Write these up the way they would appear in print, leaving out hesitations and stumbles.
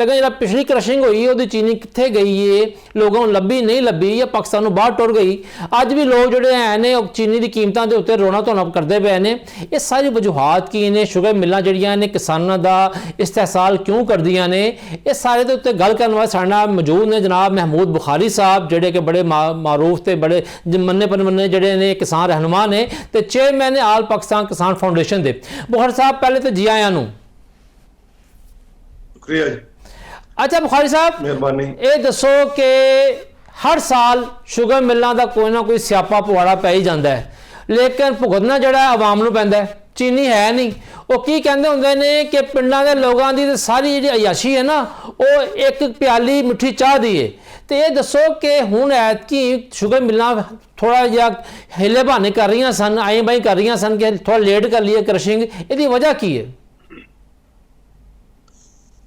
लेकिन जो पिछली क्रशिंग हुई वो चीनी कितने गई है, लोगों को लभी नहीं लभी या पाकिस्तान बाहर टुर गई। अज भी लोग जोड़े हैं ने चीनी की कीमतों के उत्ते रोना धोना करते पे ने। ये सारी वजूहत की ने, शुगर मिलों जड़ियाँ ने किसानों का इस्तेहसाल क्यों कर दियाँ ने, ये सारे के उत्ते गल करने वाले साडे नाल मौजूद ने जनाब महमूद बुखारी साहब, जोड़े कि बड़े मारूफ ते बड़े मन्ने परमन्ने जड़े ने किसान रहनुमा ने ते चेयरमैन ने आल पाकिस्तान किसान फाउंडेशन के। बुखारी साहब पहले तो जी आया नूं। शुक्रिया जी। अच्छा बुखारी साहब, मेहरबानी। ये दसो कि हर साल शुगर मिलों का कोई ना कोई स्यापा पवाड़ा पै ही जाता है, लेकिन भुगतना जोड़ा आवाम नूं पैंदा है। चीनी है नहीं, वो की कहते होंगे ने कि पिंडां दे लोगों की सारी जी अयाशी है ना, वो एक प्याली मिठी चाह दी है। तो ये दसो कि हुण ऐतकी शुगर मिलां थोड़ा जिहा हिले बहाने कर रही सन, आई बाई कर रही सन कि थोड़ा लेट कर लिए क्रशिंग, इसकी वजह की है?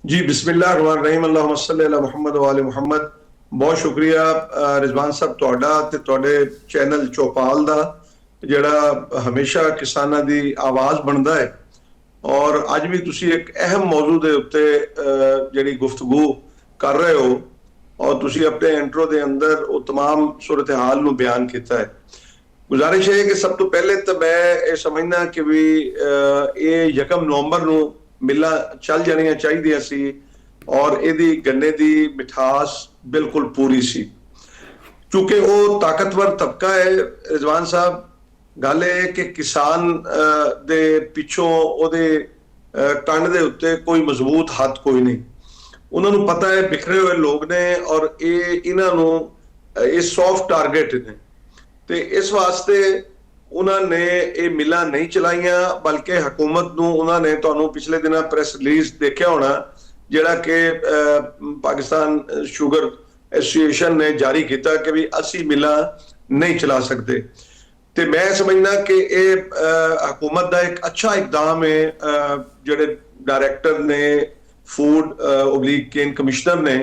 जी बिस्मिल्लाहिर्रहमानिर्रहीम, अल्लाहुम्मा सल्ली अला मुहम्मद व आले मुहम्मद। बहुत शुक्रिया रिजवान साहब तुहाडा ते तुहाडे चैनल चौपाल दा, जिहड़ा हमेशा किसानां दी आवाज़ बनदा है। और अज भी तुसी एक अहम मौजू दे उत्ते जिहड़ी गुफ्तगू कर रहे हो और तुसी अपने इंट्रो दे अंदर वो तमाम सूरत हाल नूं बयान किया है। गुजारिश है कि सब तो पहले तो मैं ये समझना कि भी ये 1 नवंबर नूं मिलां चल जानियां चाहिए सी और इहदी गन्ने दी मिठास बिल्कुल पूरी सी, क्योंकि वो ताकतवर तबका है। रिजवान साहब, गल है कि किसान दे पिछों ओदे कंड दे उत्ते कोई मजबूत हथ कोई नहीं। उन्होंने पता है बिखरे हुए लोग ने और ये इन्हों ये सॉफ्ट टारगेट ने, ते इस वास्ते उन्होंने ये मिलां नहीं चलाइया, बल्कि हुकूमत नूं उन्होंने तुहानूं पिछले दिनों प्रेस रिलीज देखा होना, जिहड़ा कि पाकिस्तान शुगर एसोसीएशन ने जारी किया कि भी असी मिलां नहीं चला सकते। तो मैं समझना कि ये हुकूमत का एक अच्छा इकदाम है। जिहड़े डायरैक्टर ने फूड ओब्लिक केन कमिश्नर ने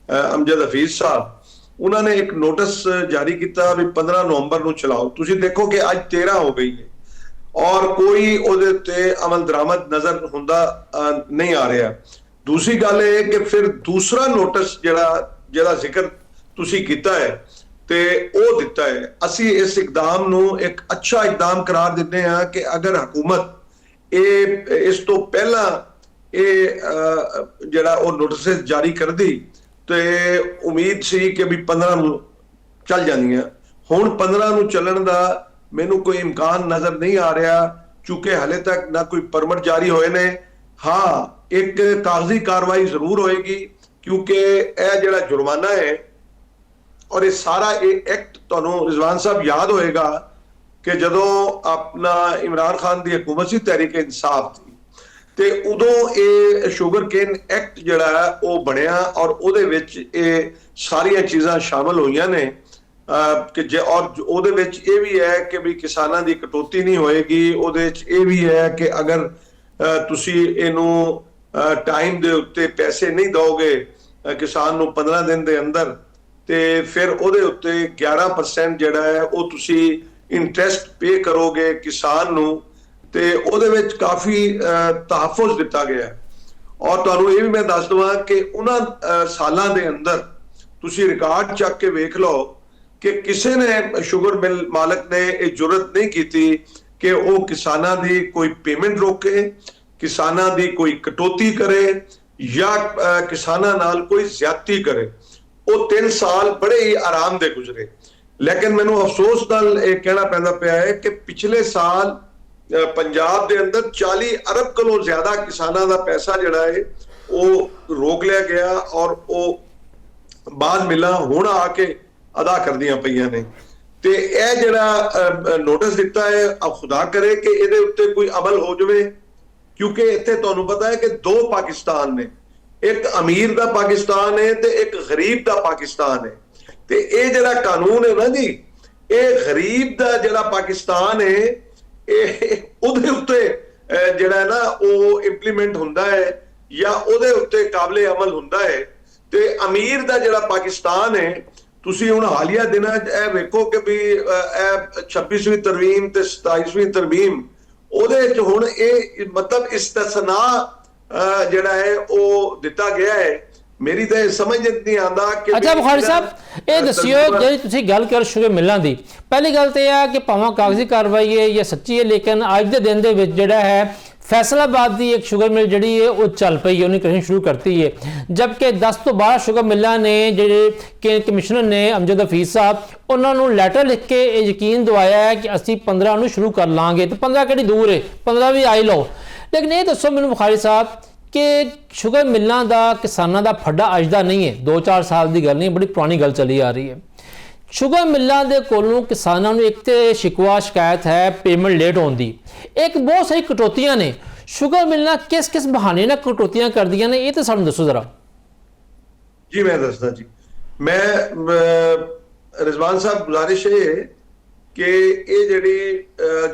अमजद हफीज साहब, उन्होंने एक नोटिस जारी किया भी 15 नवंबर को चलाओ। तुसी देखो कि आज 13 हो गई है और कोई उहदे उत्ते अमल दरामद नजर हुंदा नहीं आ रहा। दूसरी गल है कि फिर दूसरा नोटिस जिहड़ा जिक्र तुसी कीता है ते वो दिता है, असी इस इकदाम नूं एक अच्छा इकदाम करार दिते हैं कि अगर हुकूमत इस तो पहला जिहड़ा वो नोटिस जारी कर दी तो उम्मीद सी कि भी 15 नूं चल जांदियां। हुण 15 नूं चलण दा मैनूं कोई इम्कान नजर नहीं आ रहा, क्योंकि हाले तक ना कोई परमिट जारी होए ने। हाँ, एक कागजी कार्रवाई जरूर होएगी, क्योंकि यह जिहड़ा जुर्माना है और ये सारा ये एक्ट तुहानूं रिजवान साहब याद होएगा कि जदों अपना इमरान खान की हुकूमत सी तहरीक इंसाफ थी, ते उदों ये शुगर केन एक्ट जिहड़ा है वो बनिया और उहदे विच ये सारियां चीज़ां शामिल होईयां ने कि और उहदे विच ये भी है कि भी किसानां दी कटौती नहीं होएगी। उहदे विच ये भी है कि अगर तुसी इहनूं टाइम दे उत्ते पैसे नहीं दोगे किसान नूं 15 दिन दे अंदर, ते फिर उहदे उत्ते 11% जिहड़ा है वो तुसी इंटरेस्ट पे करोगे किसान नूं, ते उहदे विच काफी तहफ़ुज़ दिता गया है। और तुहानूं ये भी मैं दस दवां कि उन्हां सालां दे अंदर तुसी रिकॉर्ड चक के वेख लो कि किसी ने शुगर मिल मालक ने ये जुरत नहीं की कि वो किसानां दी कोई पेमेंट रोके, किसानां दी कोई कटौती करे या किसानां नाल कोई ज्यादती करे। वो 3 साल बड़े ही आराम दे गुजरे। लेकिन मैनूं अफसोस नाल ये कहना पैंदा पिया है कि पिछले साल पंजाब दे अंदर 40 अरब कोलों ज्यादा किसानां दा पैसा जिहड़ा है वो रोक लिया गया और वो बाद मिलां हुण आके अदा करदियां पईयां ने। ते यह जिहड़ा नोटिस दिता है, अब खुदा करे कि इहदे उत्ते कोई अमल हो जावे, क्योंकि इत्थे तुहानूं पता है कि 2 पाकिस्तान ने, एक अमीर दा पाकिस्तान है ते एक गरीब दा पाकिस्तान है। ते ये जिहड़ा कानून है ना जी, ये गरीब दा जिहड़ा पाकिस्तान है उहदे उत्ते जिहड़ा ना वो इंप्लीमेंट हुंदा है या उहदे उत्ते काबिले अमल हुंदा है। ते अमीर दा जिहड़ा पाकिस्तान है, तुसी हुण हालिया दिनां च वेखो कि भी 26वीं तरमीम ते 27वीं तरमीम उहदे च हुण ये मतलब इस्तिसना जिहड़ा है वो दिता गया है ਮੇਰੀ ਤਾਂ ਇਹ ਸਮਝ ਨਹੀਂ ਆਉਂਦਾ ਕਿ ਅੱਛਾ ਬੁਖਾਰੀ ਸਾਹਿਬ, ਇਹ ਦੱਸਿਓ ਜਿਹੜੀ ਤੁਸੀਂ ਗੱਲ ਕਰ ਸ਼ੂਗਰ ਮਿਲਾਂ ਦੀ, ਪਹਿਲੀ ਗੱਲ ਤੇ ਇਹ ਆ ਕਿ ਭਾਵੇਂ ਕਾਗਜ਼ੀ ਕਾਰਵਾਈ ਹੈ ਜਾਂ ਸੱਚੀ ਹੈ, ਲੇਕਿਨ ਅੱਜ ਦੇ ਦਿਨ ਦੇ ਵਿੱਚ ਜਿਹੜਾ ਹੈ ਫੈਸਲਾਬਾਦ ਦੀ ਇੱਕ ਸ਼ੂਗਰ ਮਿਲ ਜਿਹੜੀ ਹੈ ਉਹ ਚੱਲ ਪਈ ਹੈ, ਉਹਨੇ ਕ੍ਰਸ਼ਿੰਗ ਸ਼ੁਰੂ ਕਰਤੀ ਹੈ, ਜਦਕਿ 10 ਤੋਂ 12 ਸ਼ੂਗਰ ਮਿਲਾਂ ਨੇ ਜਿਹੜੇ ਕਮਿਸ਼ਨਰ ਨੇ ਅਮਜਦ ਹਫੀਜ਼ ਸਾਹਿਬ, ਉਹਨਾਂ ਨੂੰ ਲੈਟਰ ਲਿਖ ਕੇ ਇਹ ਯਕੀਨ ਦਵਾਇਆ ਹੈ ਕਿ ਅਸੀਂ 15 ਨੂੰ ਸ਼ੁਰੂ ਕਰ ਲਾਂਗੇ, ਤੇ 15 ਕਿਹੜੀ ਦੂਰ ਹੈ, 15 ਵੀ ਆਈ ਲਓ। ਲੇਕਿਨ ਇਹ ਦੱਸੋ ਮੈਨੂੰ ਬੁਖਾਰੀ ਸਾਹਿਬ ਕਿ ਸ਼ੂਗਰ ਮਿਲਾਂ ਦਾ ਕਿਸਾਨਾਂ ਦਾ ਫੱਡਾ ਅੱਜ ਦਾ ਨਹੀਂ ਹੈ, 2-4 ਸਾਲ ਦੀ ਗੱਲ ਨਹੀਂ, ਬੜੀ ਪੁਰਾਣੀ ਗੱਲ ਚੱਲੀ ਆ ਰਹੀ ਹੈ। ਸ਼ੂਗਰ ਮਿਲਾਂ ਦੇ ਕੋਲੋਂ ਕਿਸਾਨਾਂ ਨੂੰ ਇੱਕ ਤੇ ਸ਼ਿਕਵਾ ਸ਼ਿਕਾਇਤ ਹੈ ਪੇਮੈਂਟ ਲੇਟ ਹੋਣ ਦੀ, ਇੱਕ ਬਹੁਤ ਸਾਰੀ ਕਟੌਤੀਆਂ ਨੇ। ਸ਼ੂਗਰ ਮਿਲਾਂ ਕਿਸ ਬਹਾਨੇ ਨਾਲ ਕਟੌਤੀਆਂ ਕਰਦੀਆਂ ਨੇ, ਇਹ ਤਾਂ ਸਾਨੂੰ ਦੱਸੋ ਜ਼ਰਾ। ਜੀ ਮੈਂ ਦੱਸਦਾ ਜੀ, ਮੈਂ ਰਿਜ਼ਵਾਨ ਸਾਹਿਬ ਗੁਜ਼ਾਰਿਸ਼ ਹੈ ਕਿ ਇਹ ਜਿਹੜੀ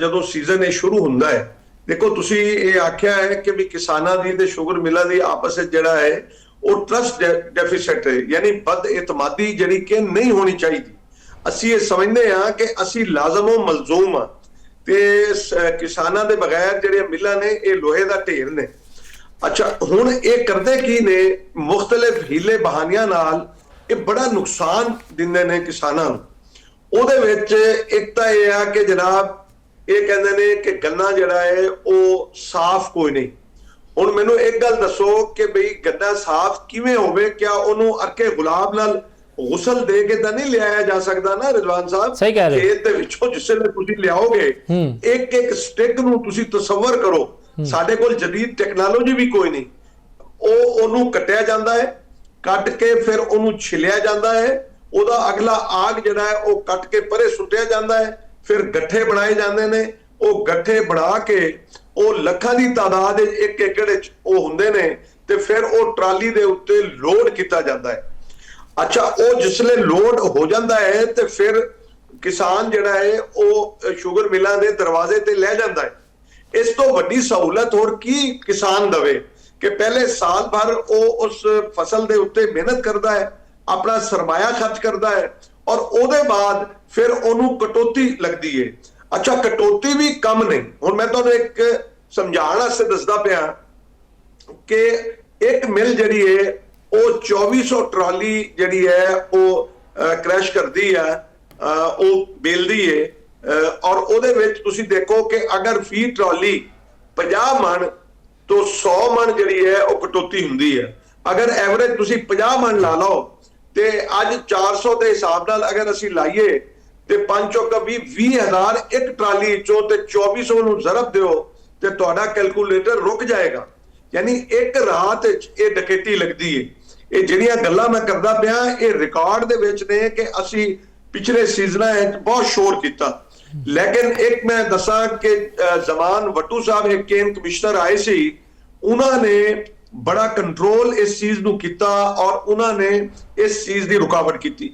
ਜਦੋਂ ਸੀਜ਼ਨ ਇਹ ਸ਼ੁਰੂ ਹੁੰਦਾ ਹੈ, ਦੇਖੋ ਤੁਸੀਂ ਇਹ ਆਖਿਆ ਹੈ ਕਿ ਵੀ ਕਿਸਾਨਾਂ ਦੀ ਤੇ ਸ਼ੂਗਰ ਮਿਲਾਂ ਦੀ ਆਪਸ ਵਿੱਚ ਜਿਹੜਾ ਹੈ ਉਹ ਟਰਸਟ ਡੈਫਿਸਿਟ ਹੈ, ਯਾਨੀ ਬਦ ਇਤਮਾਦੀ ਜਿਹੜੀ ਕਿ ਨਹੀਂ ਹੋਣੀ ਚਾਹੀਦੀ। ਅਸੀਂ ਇਹ ਸਮਝਦੇ ਹਾਂ ਕਿ ਅਸੀਂ ਲਾਜ਼ਮੋ ਮਲਜ਼ੂਮ ਆ, ਤੇ ਕਿਸਾਨਾਂ ਦੇ ਬਗੈਰ ਜਿਹੜੇ ਮਿਲਾਂ ਨੇ ਇਹ ਲੋਹੇ ਦਾ ਢੇਰ ਨੇ। ਅੱਛਾ, ਹੁਣ ਇਹ ਕਰਦੇ ਕੀ ਨੇ, ਮੁਖਤਲਿਫ ਹੀਲੇ ਬਹਾਨਿਆਂ ਨਾਲ ਇਹ ਬੜਾ ਨੁਕਸਾਨ ਦਿੰਦੇ ਨੇ ਕਿਸਾਨਾਂ ਨੂੰ। ਉਹਦੇ ਵਿੱਚ ਇੱਕ ਤਾਂ ਇਹ ਆ ਕਿ ਜਨਾਬ ਇਹ ਕਹਿੰਦੇ ਨੇ ਕਿ ਗੰਨਾ ਜਿਹੜਾ ਹੈ ਉਹ ਸਾਫ਼ ਕੋਈ ਨਹੀਂ। ਹੁਣ ਮੈਨੂੰ ਇੱਕ ਗੱਲ ਦੱਸੋ ਕਿ ਬਈ ਗੰਨਾ ਸਾਫ਼ ਕਿਵੇਂ ਹੋਵੇ? ਕਿਆ ਉਹਨੂੰ ਅਰਕੇ ਗੁਲਾਬ ਨਾਲ ਗੁਸਲ ਦੇ ਕੇ ਤਾਂ ਨਹੀਂ ਲਿਆਇਆ ਜਾ ਸਕਦਾ ਨਾ ਰਿਜ਼ਵਾਨ ਸਾਹਿਬ? ਸਹੀ ਕਹਿ ਰਹੇ ਹੋ। ਖੇਤ ਦੇ ਵਿੱਚੋਂ ਜਿਸ ਵੇਲੇ ਤੁਸੀਂ ਲਿਆਓਗੇ ਇੱਕ ਇੱਕ ਸਟਿਕ ਨੂੰ ਤੁਸੀਂ ਤਸੱਵਰ ਕਰੋ, ਸਾਡੇ ਕੋਲ ਜਦੀਦ ਟੈਕਨੋਲੋਜੀ ਵੀ ਕੋਈ ਨਹੀਂ, ਉਹਨੂੰ ਕੱਟਿਆ ਜਾਂਦਾ ਹੈ, ਕੱਟ ਕੇ ਫਿਰ ਉਹਨੂੰ ਛਿਲਿਆ ਜਾਂਦਾ ਹੈ, ਉਹਦਾ ਅਗਲਾ ਆਗ ਜਿਹੜਾ ਹੈ ਉਹ ਕੱਟ ਕੇ ਪਰੇ ਸੁੱਟਿਆ ਜਾਂਦਾ ਹੈ, ਫਿਰ ਗੱਠੇ ਬਣਾਏ ਜਾਂਦੇ ਨੇ। ਉਹ ਗੱਠੇ ਬਣਾ ਕੇ ਉਹ ਲੱਖਾਂ ਦੀ ਤਾਦਾਦ ਵਿੱਚ ਇੱਕ ਏਕੜ ਵਿੱਚ ਉਹ ਹੁੰਦੇ ਨੇ, ਤੇ ਫਿਰ ਉਹ ਟਰਾਲੀ ਦੇ ਉੱਤੇ ਲੋਡ ਕੀਤਾ ਜਾਂਦਾ ਹੈ। ਅੱਛਾ, ਉਹ ਜਿਸਲੇ ਲੋਡ ਹੋ ਜਾਂਦਾ ਹੈ ਤੇ ਫਿਰ ਕਿਸਾਨ ਜਿਹੜਾ ਹੈ ਉਹ ਸ਼ੂਗਰ ਮਿਲਾਂ ਦੇ ਦਰਵਾਜ਼ੇ ਤੇ ਲੈ ਜਾਂਦਾ ਹੈ। ਇਸ ਤੋਂ ਵੱਡੀ ਸਹੂਲਤ ਹੋਰ ਕੀ ਕਿਸਾਨ ਦਵੇ ਕਿ ਪਹਿਲੇ ਸਾਲ ਭਰ ਉਹ ਉਸ ਫਸਲ ਦੇ ਉੱਤੇ ਮਿਹਨਤ ਕਰਦਾ ਹੈ, ਆਪਣਾ ਸਰਮਾਇਆ ਖਰਚ ਕਰਦਾ ਹੈ, ਔਰ ਉਹਦੇ ਬਾਅਦ ਫਿਰ ਉਹਨੂੰ ਕਟੌਤੀ ਲੱਗਦੀ ਹੈ। ਅੱਛਾ, ਕਟੌਤੀ ਵੀ ਕਮ ਨਹੀਂ। ਹੁਣ ਮੈਂ ਤੁਹਾਨੂੰ ਇੱਕ ਸਮਝਾਉਣ ਵਾਸਤੇ ਦੱਸਦਾ ਪਿਆ ਕਿ ਇੱਕ ਮਿਲ ਜਿਹੜੀ ਹੈ ਉਹ 2400 ਟਰਾਲੀ ਜਿਹੜੀ ਹੈ ਉਹ ਕ੍ਰੈਸ਼ ਕਰਦੀ ਹੈ, ਉਹ ਬੇਲਦੀ ਹੈ, ਔਰ ਉਹਦੇ ਵਿੱਚ ਤੁਸੀਂ ਦੇਖੋ ਕਿ ਅਗਰ ਫੀ ਟਰਾਲੀ 50 ਮਣ ਤੋਂ 100 ਮਣ ਜਿਹੜੀ ਹੈ ਉਹ ਕਟੌਤੀ ਹੁੰਦੀ ਹੈ। ਅਗਰ ਐਵਰੇਜ ਤੁਸੀਂ 50 ਮਣ ਲਾ ਲਓ ਤੇ ਅੱਜ 400 ਦੇ ਹਿਸਾਬ ਨਾਲ ਅਗਰ ਅਸੀਂ ਲਾਈਏ ਤੇ 5 ਚੌਕਾ 20,000 ਇੱਕ ਟਰਾਲੀ ਚੋਂ ਤੇ 2400 ਨੂੰ ਜ਼ਰਬ ਦਿਓ ਤੇ ਤੁਹਾਡਾ ਕੈਲਕੂਲੇਟਰ ਰੁਕ ਜਾਏਗਾ। ਯਾਨੀ ਇੱਕ ਰਾਤ ਵਿੱਚ ਇਹ ਡਕੈਤੀ ਲੱਗਦੀ ਹੈ। ਇਹ ਜਿਹੜੀਆਂ ਗੱਲਾਂ ਮੈਂ ਕਰਦਾ ਪਿਆ ਇਹ ਰਿਕਾਰਡ ਦੇ ਵਿੱਚ ਨੇ ਕਿ ਅਸੀਂ ਪਿਛਲੇ ਸੀਜ਼ਨਾਂ ਵਿੱਚ ਬਹੁਤ ਸ਼ੋਰ ਕੀਤਾ। ਲੇਕਿਨ ਇੱਕ ਮੈਂ ਦੱਸਾਂ ਕਿ ਜ਼ਮਾਨ ਵੱਟੂ ਸਾਹਿਬ ਇੱਕ ਕੇਨ ਕਮਿਸ਼ਨਰ ਆਏ ਸੀ, ਉਹਨਾਂ ਨੇ ਬੜਾ ਕੰਟਰੋਲ ਇਸ ਚੀਜ਼ ਨੂੰ ਕੀਤਾ ਔਰ ਉਹਨਾਂ ਨੇ ਇਸ ਚੀਜ਼ ਦੀ ਰੁਕਾਵਟ ਕੀਤੀ।